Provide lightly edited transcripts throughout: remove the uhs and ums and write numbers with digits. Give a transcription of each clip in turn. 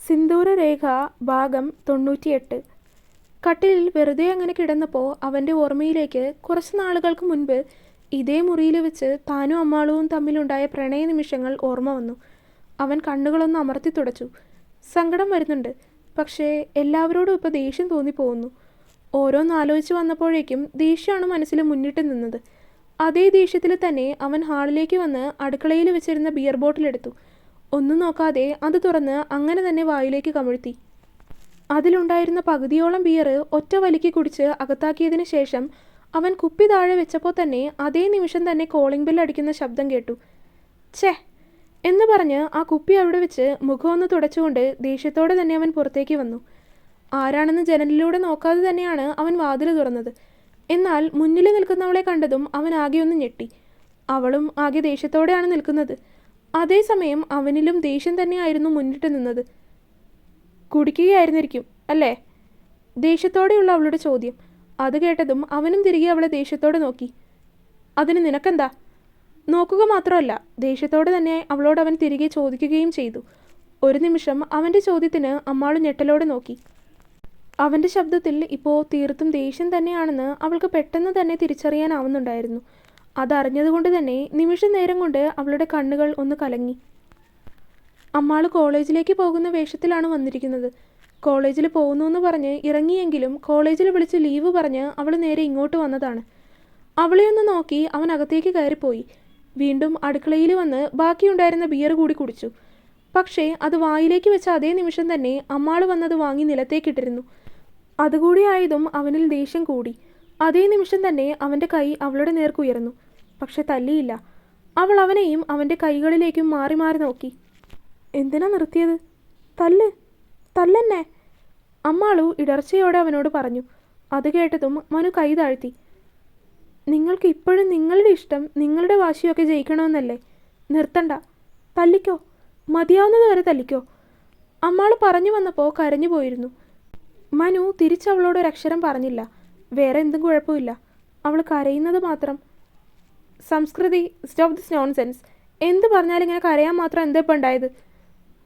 സിന്ദൂരരേഖ ഭാഗം 98. കട്ടിലിൽ വെറുതെ അങ്ങനെ കിടന്നപ്പോൾ അവൻ്റെ ഓർമ്മയിലേക്ക് കുറച്ച് നാളുകൾക്ക് മുൻപ് ഇതേ മുറിയിൽ വെച്ച് താനും അമ്മാളുവും തമ്മിലുണ്ടായ പ്രണയ നിമിഷങ്ങൾ ഓർമ്മ വന്നു. അവൻ കണ്ണുകളൊന്ന് അമർത്തി തുടച്ചു. സങ്കടം വരുന്നുണ്ട്, പക്ഷേ എല്ലാവരോടും ഇപ്പോൾ ദേഷ്യം തോന്നിപ്പോകുന്നു. ഓരോന്നാലോചിച്ച് വന്നപ്പോഴേക്കും ദേഷ്യമാണ് മനസ്സിൽ മുന്നിട്ട് നിന്നത്. അതേ ദേഷ്യത്തിൽ തന്നെ അവൻ ഹാളിലേക്ക് വന്ന് അടുക്കളയിൽ വെച്ചിരുന്ന ബിയർ ബോട്ടിലെടുത്തു. ഒന്നും നോക്കാതെ അത് തുറന്ന് അങ്ങനെ തന്നെ വായിലേക്ക് കമിഴ്ത്തി. അതിലുണ്ടായിരുന്ന പകുതിയോളം ബിയർ ഒറ്റ വലിക്ക് കുടിച്ച് അകത്താക്കിയതിന് ശേഷം അവൻ കുപ്പി താഴെ വെച്ചപ്പോൾ തന്നെ അതേ നിമിഷം തന്നെ കോളിംഗ് ബെൽ അടിക്കുന്ന ശബ്ദം കേട്ടു. ഛേ എന്ന് പറഞ്ഞ് ആ കുപ്പി അവിടെ വെച്ച് മുഖമൊന്ന് തുടച്ചുകൊണ്ട് ദേഷ്യത്തോടെ തന്നെ അവൻ പുറത്തേക്ക് വന്നു. ആരാണെന്ന് ജനലിലൂടെ നോക്കാതെ തന്നെയാണ് അവൻ വാതിൽ തുറന്നത്. എന്നാൽ മുന്നിൽ നിൽക്കുന്നവളെ കണ്ടതും അവൻ ആകെ ഒന്ന് ഞെട്ടി. അവളും ആകെ ദേഷ്യത്തോടെയാണ് നിൽക്കുന്നത്. അതേസമയം അവനിലും ദേഷ്യം തന്നെയായിരുന്നു മുന്നിട്ട് നിന്നത്. കുടിക്കുകയായിരുന്നിരിക്കും അല്ലേ? ദേഷ്യത്തോടെയുള്ള അവളുടെ ചോദ്യം. അത് കേട്ടതും അവനും തിരികെ അവളെ ദേഷ്യത്തോടെ നോക്കി. അതിന് നിനക്കെന്താ? നോക്കുക മാത്രമല്ല, ദേഷ്യത്തോടെ തന്നെ അവളോട് അവൻ തിരികെ ചോദിക്കുകയും ചെയ്തു. ഒരു നിമിഷം അവൻ്റെ ചോദ്യത്തിന് അമ്മാള് ഞെട്ടലോടെ നോക്കി. അവൻ്റെ ശബ്ദത്തിൽ ഇപ്പോൾ തീർത്തും ദേഷ്യം തന്നെയാണെന്ന് അവൾക്ക് പെട്ടെന്ന് തന്നെ തിരിച്ചറിയാനാവുന്നുണ്ടായിരുന്നു. അതറിഞ്ഞതുകൊണ്ട് തന്നെ നിമിഷ നേരം കൊണ്ട് അവളുടെ കണ്ണുകൾ ഒന്ന് കലങ്ങി. അമ്മാള് കോളേജിലേക്ക് പോകുന്ന വേഷത്തിലാണ് വന്നിരിക്കുന്നത്. കോളേജിൽ പോകുന്നു എന്ന് പറഞ്ഞ് ഇറങ്ങിയെങ്കിലും കോളേജിൽ വിളിച്ച് ലീവ് പറഞ്ഞ് അവൾ നേരെ ഇങ്ങോട്ട് വന്നതാണ്. അവളെ ഒന്ന് നോക്കി അവൻ അകത്തേക്ക് കയറിപ്പോയി. വീണ്ടും അടുക്കളയിൽ വന്ന് ബാക്കിയുണ്ടായിരുന്ന ബിയർ കൂടി കുടിച്ചു. പക്ഷേ അത് വായിലേക്ക് വെച്ച അതേ നിമിഷം തന്നെ അമ്മാള് വന്നത് വാങ്ങി നിലത്തേക്കിട്ടിരുന്നു. അതുകൂടി ആയതും അവനിൽ ദേഷ്യം കൂടി. അതേ നിമിഷം തന്നെ അവൻ്റെ കൈ അവളുടെ നേർക്കുയർന്നു. പക്ഷെ തല്ലിയില്ല. അവൾ അവനെയും അവൻ്റെ കൈകളിലേക്കും മാറി മാറി നോക്കി. എന്തിനാ നിർത്തിയത്? തല്ലെന്നെ അമ്മാളു ഇടർച്ചയോടെ അവനോട് പറഞ്ഞു. അത് കേട്ടതും മനു കൈ താഴ്ത്തി. നിങ്ങൾക്ക് ഇപ്പോഴും നിങ്ങളുടെ ഇഷ്ടം, നിങ്ങളുടെ വാശിയൊക്കെ ജയിക്കണമെന്നല്ലേ? നിർത്തണ്ട, തല്ലിക്കോ, മതിയാവുന്നത് വരെ തല്ലിക്കോ. അമ്മാള് പറഞ്ഞു വന്നപ്പോൾ കരഞ്ഞു പോയിരുന്നു. മനു തിരിച്ചവളോടൊരക്ഷരം പറഞ്ഞില്ല. വേറെ എന്തും കുഴപ്പമില്ല, അവൾ കരയുന്നത് മാത്രം. സംസ്കൃതി, സ്റ്റോപ്പ് ദിസ് നോൺസെൻസ്. എന്ത് പറഞ്ഞാലും ഇങ്ങനെ കരയാൻ മാത്രം എന്താ ഇപ്പം ഉണ്ടായത്?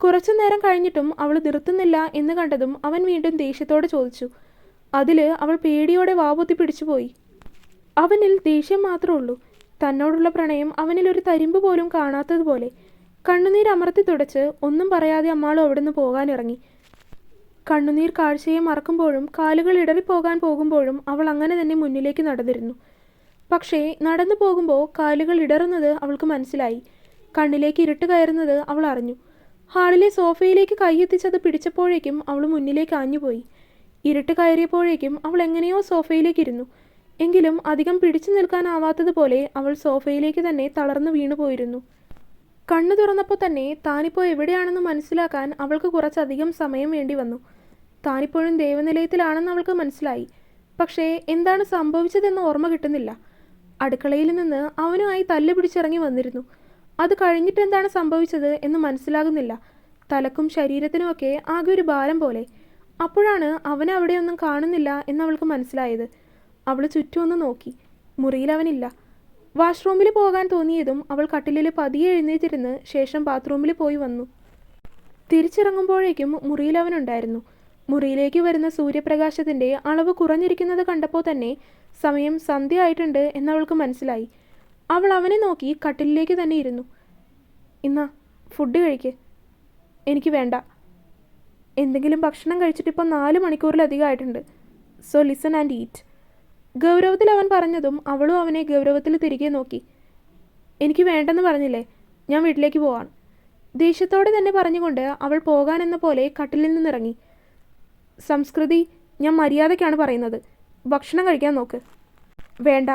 കുറച്ചു നേരം കഴിഞ്ഞിട്ടും അവൾ നിർത്തുന്നില്ല എന്ന് കണ്ടതും അവൻ വീണ്ടും ദേഷ്യത്തോടെ ചോദിച്ചു. അതിൽ അവൾ പേടിയോടെ വാപൊത്തി പിടിച്ചുപോയി. അവനിൽ ദേഷ്യം മാത്രമേ ഉള്ളൂ. തന്നോടുള്ള പ്രണയം അവനിലൊരു തരിമ്പ് പോലും കാണാത്തതുപോലെ. കണ്ണുനീരമർത്തി തുടച്ച് ഒന്നും പറയാതെ അമ്മാളും അവിടുന്ന് പോകാനിറങ്ങി. കണ്ണുനീർ കാഴ്ചയെ മറക്കുമ്പോഴും കാലുകൾ ഇടറിപ്പോകാൻ പോകുമ്പോഴും അവൾ അങ്ങനെ തന്നെ മുന്നിലേക്ക് നടന്നിരുന്നു. പക്ഷേ നടന്നു പോകുമ്പോൾ കാലുകൾ ഇടറുന്നത് അവൾക്ക് മനസ്സിലായി. കണ്ണിലേക്ക് ഇരുട്ട് കയറുന്നത് അവൾ അറിഞ്ഞു. ഹാളിലെ സോഫയിലേക്ക് കൈയെത്തിച്ചത് പിടിച്ചപ്പോഴേക്കും അവൾ മുന്നിലേക്ക് ആഞ്ഞുപോയി. ഇരുട്ട് കയറിയപ്പോഴേക്കും അവൾ എങ്ങനെയോ സോഫയിലേക്കിരുന്നു. എങ്കിലും അധികം പിടിച്ചു നിൽക്കാനാവാത്തതുപോലെ അവൾ സോഫയിലേക്ക് തന്നെ തളർന്നു വീണുപോയിരുന്നു. കണ്ണു തുറന്നപ്പോൾ തന്നെ താനിപ്പോൾ എവിടെയാണെന്ന് മനസ്സിലാക്കാൻ അവൾക്ക് കുറച്ചധികം സമയം വേണ്ടി വന്നു. താനിപ്പോഴും ദേവനിലയത്തിലാണെന്ന് അവൾക്ക് മനസ്സിലായി. പക്ഷേ എന്താണ് സംഭവിച്ചതെന്ന് ഓർമ്മ കിട്ടുന്നില്ല. അടുക്കളയിൽ നിന്ന് അവനുമായി തല്ല് പിടിച്ചിറങ്ങി വന്നിരുന്നു. അത് കഴിഞ്ഞിട്ട് എന്താണ് സംഭവിച്ചത് എന്ന് മനസ്സിലാകുന്നില്ല. തലക്കും ശരീരത്തിനുമൊക്കെ ആകെ ഒരു ഭാരം പോലെ. അപ്പോഴാണ് അവനെ അവിടെയൊന്നും കാണുന്നില്ല എന്നവൾക്ക് മനസ്സിലായത്. അവൾ ചുറ്റുമൊന്ന് നോക്കി. മുറിയിൽ അവനില്ല. വാഷ്റൂമിൽ പോകാൻ തോന്നിയതും അവൾ കട്ടിലിൽ പതിയെ എഴുന്നേറ്റിരുന്ന് ശേഷം ബാത്റൂമിൽ പോയി വന്നു. തിരിച്ചിറങ്ങുമ്പോഴേക്കും മുറിയിൽ അവനുണ്ടായിരുന്നു. മുറിയിലേക്ക് വരുന്ന സൂര്യപ്രകാശത്തിൻ്റെ അളവ് കുറഞ്ഞിരിക്കുന്നത് കണ്ടപ്പോൾ തന്നെ സമയം സന്ധ്യ ആയിട്ടുണ്ട് എന്നവൾക്ക് മനസ്സിലായി. അവൾ അവനെ നോക്കി കട്ടിലിലേക്ക് തന്നെ ഇരുന്നു. ഇന്നാ ഫുഡ് കഴിക്ക്. എനിക്ക് വേണ്ട. എന്തെങ്കിലും ഭക്ഷണം കഴിച്ചിട്ട് ഇപ്പോൾ 4 മണിക്കൂറിലധികം ആയിട്ടുണ്ട്. So listen and eat. ഗൗരവത്തിൽ അവൻ പറഞ്ഞതും അവളും അവനെ ഗൗരവത്തിൽ തിരികെ നോക്കി. എനിക്ക് വേണ്ടെന്ന് പറഞ്ഞില്ലേ, ഞാൻ വീട്ടിലേക്ക് പോവാൻ. ദേഷ്യത്തോടെ തന്നെ പറഞ്ഞുകൊണ്ട് അവൾ പോകാനെന്ന പോലെ കട്ടിലിൽ നിന്നിറങ്ങി. സംസ്കൃതി, ഞാൻ മര്യാദയ്ക്കാണ് പറയുന്നത്. ഭക്ഷണം കഴിക്കാൻ നോക്ക്. വേണ്ട,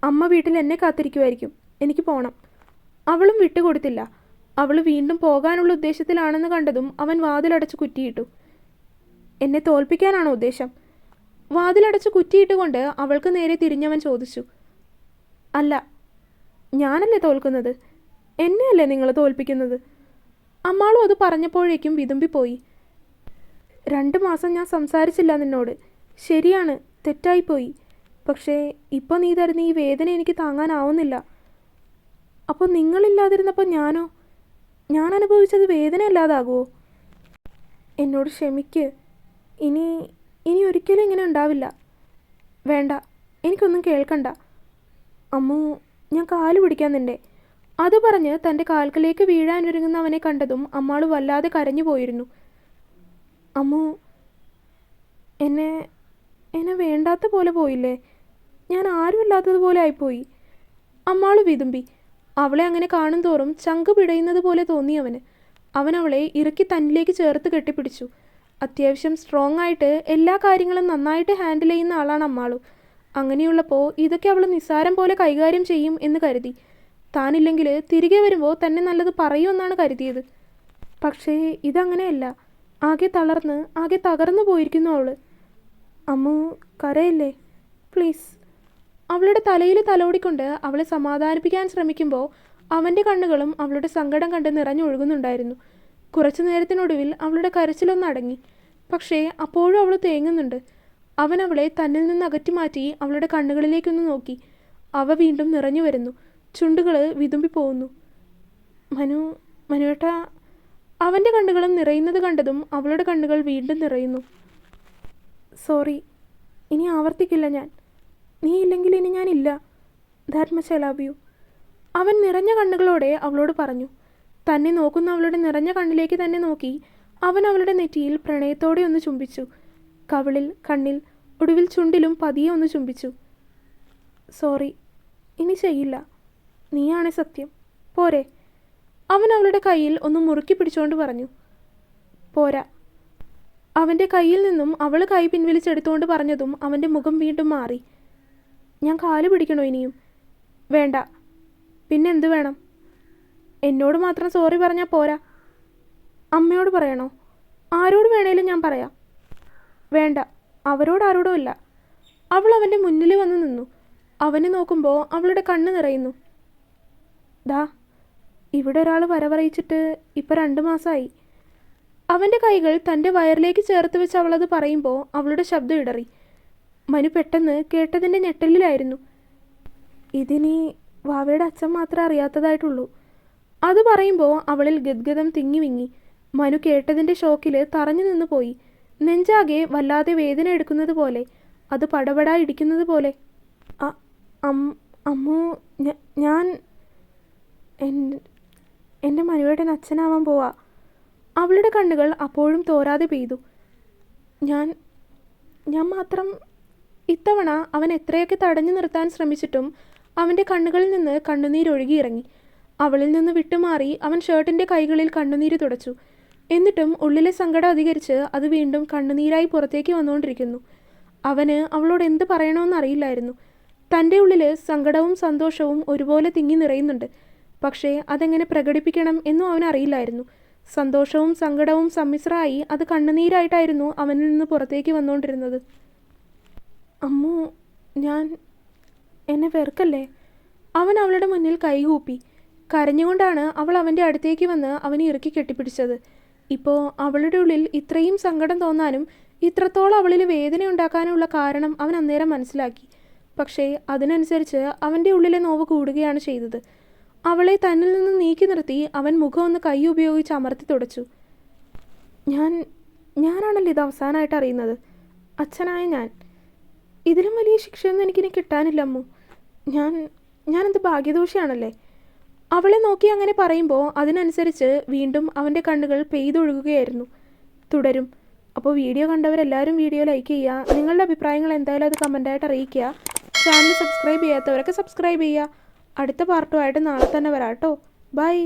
അമ്മ വീട്ടിൽ എന്നെ കാത്തിരിക്കുമായിരിക്കും. എനിക്ക് പോകണം. അവളും വിട്ടുകൊടുത്തില്ല. അവൾ വീണ്ടും പോകാനുള്ള ഉദ്ദേശത്തിലാണെന്ന് കണ്ടതും അവൻ വാതിലടച്ച് കുറ്റിയിട്ടു. എന്നെ തോൽപ്പിക്കാനാണോ ഉദ്ദേശം? വാതിലടച്ച് കുറ്റിയിട്ടുകൊണ്ട് അവൾക്ക് നേരെ തിരിഞ്ഞവൻ ചോദിച്ചു. അല്ല, ഞാനല്ലേ തോൽക്കുന്നത്, എന്നെയല്ലേ നിങ്ങൾ തോൽപ്പിക്കുന്നത്? അമ്മാളും അത് പറഞ്ഞപ്പോഴേക്കും വിതുമ്പിപ്പോയി. 2 മാസം ഞാൻ സംസാരിച്ചില്ല നിന്നോട്. ശരിയാണ്, തെറ്റായിപ്പോയി. പക്ഷേ ഇപ്പോൾ നീ തരുന്ന ഈ വേദന എനിക്ക് താങ്ങാനാവുന്നില്ല. അപ്പോൾ നിങ്ങളില്ലാതിരുന്നപ്പോൾ ഞാൻ അനുഭവിച്ചത് വേദന അല്ലാതാകുമോ? എന്നോട് ക്ഷമിക്ക്. ഇനി ഇനി ഒരിക്കലും ഇങ്ങനെ ഉണ്ടാവില്ല. വേണ്ട, എനിക്കൊന്നും കേൾക്കണ്ട. അമ്മു, ഞാൻ കാല് പിടിക്കാൻ നിൻ്റെ. അത് പറഞ്ഞ് തൻ്റെ കാൽക്കലേക്ക് വീഴാനൊരുങ്ങുന്ന അവനെ കണ്ടതും അമ്മാൾ വല്ലാതെ കരഞ്ഞു പോയിരുന്നു. അമ്മു, എന്നെ എന്നെ വേണ്ടാത്ത പോലെ പോയില്ലേ? ഞാൻ ആരുമില്ലാത്തതുപോലെ ആയിപ്പോയി. അമ്മാൾ വിതുമ്പി. അവളെ അങ്ങനെ കാണും തോറും ചങ്ക് പിടയുന്നത് പോലെ തോന്നി അവന്. അവൻ അവളെ ഇറുക്കി തന്നിലേക്ക് ചേർത്ത് കെട്ടിപ്പിടിച്ചു. അത്യാവശ്യം സ്ട്രോങ് ആയിട്ട് എല്ലാ കാര്യങ്ങളും നന്നായിട്ട് ഹാൻഡിൽ ചെയ്യുന്ന ആളാണ് അമ്മാളു. അങ്ങനെയുള്ളപ്പോൾ ഇതൊക്കെ അവൾ നിസ്സാരം പോലെ കൈകാര്യം ചെയ്യും എന്ന് കരുതി. താനില്ലെങ്കിൽ തിരികെ വരുമ്പോൾ തന്നെ നല്ലത് പറയുമെന്നാണ് കരുതിയത്. പക്ഷേ ഇതങ്ങനെയല്ല. ആകെ തളർന്ന് ആകെ തകർന്നു പോയിരിക്കുന്നു അവൾ. അമ്മു, കരയില്ലേ പ്ലീസ്. അവളുടെ തലയിൽ തലോടിക്കൊണ്ട് അവളെ സമാധാനിപ്പിക്കാൻ ശ്രമിക്കുമ്പോൾ അവൻ്റെ കണ്ണുകളും അവളുടെ സങ്കടം കണ്ട് നിറഞ്ഞൊഴുകുന്നുണ്ടായിരുന്നു. കുറച്ചു നേരത്തിനൊടുവിൽ അവളുടെ കരച്ചിലൊന്നടങ്ങി. പക്ഷേ അപ്പോഴും അവൾ തേങ്ങുന്നുണ്ട്. അവൻ അവളെ തന്നിൽ നിന്ന് അകറ്റി മാറ്റി അവളുടെ കണ്ണുകളിലേക്കൊന്ന് നോക്കി. അവ വീണ്ടും നിറഞ്ഞു വരുന്നു. ചുണ്ടുകൾ വിതുമ്പിപ്പോകുന്നു. മനുവേട്ട. അവൻ്റെ കണ്ണുകളും നിറയുന്നത് കണ്ടതും അവളുടെ കണ്ണുകൾ വീണ്ടും നിറയുന്നു. സോറി, ഇനി ആവർത്തിക്കില്ല ഞാൻ. നീ ഇല്ലെങ്കിൽ ഇനി ഞാനില്ല. That much I love you. അവൻ നിറഞ്ഞ കണ്ണുകളോടെ അവളോട് പറഞ്ഞു. തന്നെ നോക്കുന്ന അവളുടെ നിറഞ്ഞ കണ്ണിലേക്ക് തന്നെ നോക്കി അവൻ അവളുടെ നെറ്റിയിൽ പ്രണയത്തോടെ ഒന്ന് ചുംബിച്ചു. കവിളിൽ, കണ്ണിൽ, ഒടുവിൽ ചുണ്ടിലും പതിയെ ഒന്ന് ചുംബിച്ചു. സോറി, ഇനി ചെയ്യില്ല. നീയാണേ സത്യം. പോരെ? അവൻ അവളുടെ കയ്യിൽ ഒന്ന് മുറുക്കി പിടിച്ചുകൊണ്ട് പറഞ്ഞു. പോരാ. അവൻ്റെ കയ്യിൽ നിന്നും അവൾ കൈ പിൻവലിച്ചെടുത്തുകൊണ്ട് പറഞ്ഞതും അവൻ്റെ മുഖം വീണ്ടും മാറി. ഞാൻ കാല് പിടിക്കണോ ഇനിയും? വേണ്ട. പിന്നെന്ത് വേണം? എന്നോട് മാത്രം സോറി പറഞ്ഞാൽ പോരാ. അമ്മയോട് പറയണോ? ആരോട് വേണേലും ഞാൻ പറയാം. വേണ്ട, അവരോടാരോടും ഇല്ല. അവൾ അവൻ്റെ മുന്നിൽ വന്ന് നിന്നു. അവനെ നോക്കുമ്പോൾ അവളുടെ കണ്ണ് നിറയുന്നു. ദാ, ഇവിടെ ഒരാൾ വരവറിയിച്ചിട്ട് ഇപ്പം 2 മാസമായി. അവൻ്റെ കൈകൾ തൻ്റെ വയറിലേക്ക് ചേർത്ത് വെച്ച് അവളത് പറയുമ്പോൾ അവളുടെ ശബ്ദം ഇടറി. മനു പെട്ടെന്ന് കേട്ടതിൻ്റെ ഞെട്ടലിലായിരുന്നു. ഇതിനി വാവയുടെ അച്ഛൻ മാത്രമേ അറിയാത്തതായിട്ടുള്ളൂ. അത് പറയുമ്പോൾ അവളിൽ ഗദ്ഗതം തിങ്ങി വിങ്ങി. മനു കേട്ടതിൻ്റെ ഷോക്കിൽ തറഞ്ഞു നിന്ന് പോയി. നെഞ്ചാകെ വല്ലാതെ വേദന എടുക്കുന്നത് പോലെ, അത് പടപടാ ഇടിക്കുന്നത് പോലെ. അമ്മു, ഞാൻ എൻ്റെ മനുവേട്ടൻ അച്ഛനാവാൻ പോവാ. അവളുടെ കണ്ണുകൾ അപ്പോഴും തോരാതെ പെയ്തു. ഞാൻ മാത്രം. ഇത്തവണ അവൻ എത്രയൊക്കെ തടഞ്ഞു നിർത്താൻ ശ്രമിച്ചിട്ടും അവൻ്റെ കണ്ണുകളിൽ നിന്ന് കണ്ണുനീരൊഴുകിയിറങ്ങി. അവളിൽ നിന്ന് വിട്ടുമാറി അവൻ ഷർട്ടിൻ്റെ കൈകളിൽ കണ്ണുനീര് തുടച്ചു. എന്നിട്ടും ഉള്ളിലെ സങ്കടം അധികരിച്ച് അത് വീണ്ടും കണ്ണുനീരായി പുറത്തേക്ക് വന്നുകൊണ്ടിരിക്കുന്നു. അവന് അവളോട് എന്ത് പറയണമെന്നറിയില്ലായിരുന്നു. തൻ്റെ ഉള്ളിൽ സങ്കടവും സന്തോഷവും ഒരുപോലെ തിങ്ങി നിറയുന്നുണ്ട്. പക്ഷേ അതെങ്ങനെ പ്രകടിപ്പിക്കണം എന്നും അവനറിയില്ലായിരുന്നു. സന്തോഷവും സങ്കടവും സമ്മിശ്രമായി അത് കണ്ണുനീരായിട്ടായിരുന്നു അവനിൽ നിന്ന് പുറത്തേക്ക് വന്നുകൊണ്ടിരുന്നത്. അമ്മു, എന്നെ വെറുക്കല്ലേ? അവൻ അവളുടെ മുന്നിൽ കൈകൂപ്പി. കരഞ്ഞുകൊണ്ടാണ് അവൾ അവൻ്റെ അടുത്തേക്ക് വന്ന് അവനെ ഇറുക്കി കെട്ടിപ്പിടിച്ചത്. ഇപ്പോൾ അവളുടെ ഉള്ളിൽ ഇത്രയും സങ്കടം തോന്നാനും ഇത്രത്തോളം അവളിൽ വേദന ഉണ്ടാക്കാനുള്ള കാരണം അവൻ അന്നേരം മനസ്സിലാക്കി. പക്ഷേ അതിനനുസരിച്ച് അവൻ്റെ ഉള്ളിലെ നോവ് കൂടുകയാണ് ചെയ്തത്. അവളെ തന്നിൽ നിന്ന് നീക്കി നിർത്തി അവൻ മുഖം ഒന്ന് കൈ ഉപയോഗിച്ച് അമർത്തി തുടച്ചു. ഞാനാണല്ലോ ഇത് അവസാനമായിട്ട് അറിയുന്നത്. അച്ഛനായ ഞാൻ. ഇതിലും വലിയ ശിക്ഷയൊന്നും എനിക്കിനി കിട്ടാനില്ല അമ്മു. ഞാനെന്ത് ഭാഗ്യദോഷിയാണല്ലേ? അവളെ നോക്കി അങ്ങനെ പറയുമ്പോൾ അതിനനുസരിച്ച് വീണ്ടും അവൻ്റെ കണ്ണുകൾ പെയ്തൊഴുകുകയായിരുന്നു. തുടരും. അപ്പോൾ വീഡിയോ കണ്ടവരെല്ലാവരും വീഡിയോ ലൈക്ക് ചെയ്യുക. നിങ്ങളുടെ അഭിപ്രായങ്ങൾ എന്തായാലും അത് കമൻറ്റായിട്ട് അറിയിക്കുക. ചാനൽ സബ്സ്ക്രൈബ് ചെയ്യാത്തവരൊക്കെ സബ്സ്ക്രൈബ് ചെയ്യുക. അടുത്ത പാർട്ടുമായിട്ട് നാളെ തന്നെ വരാം കേട്ടോ. ബൈ.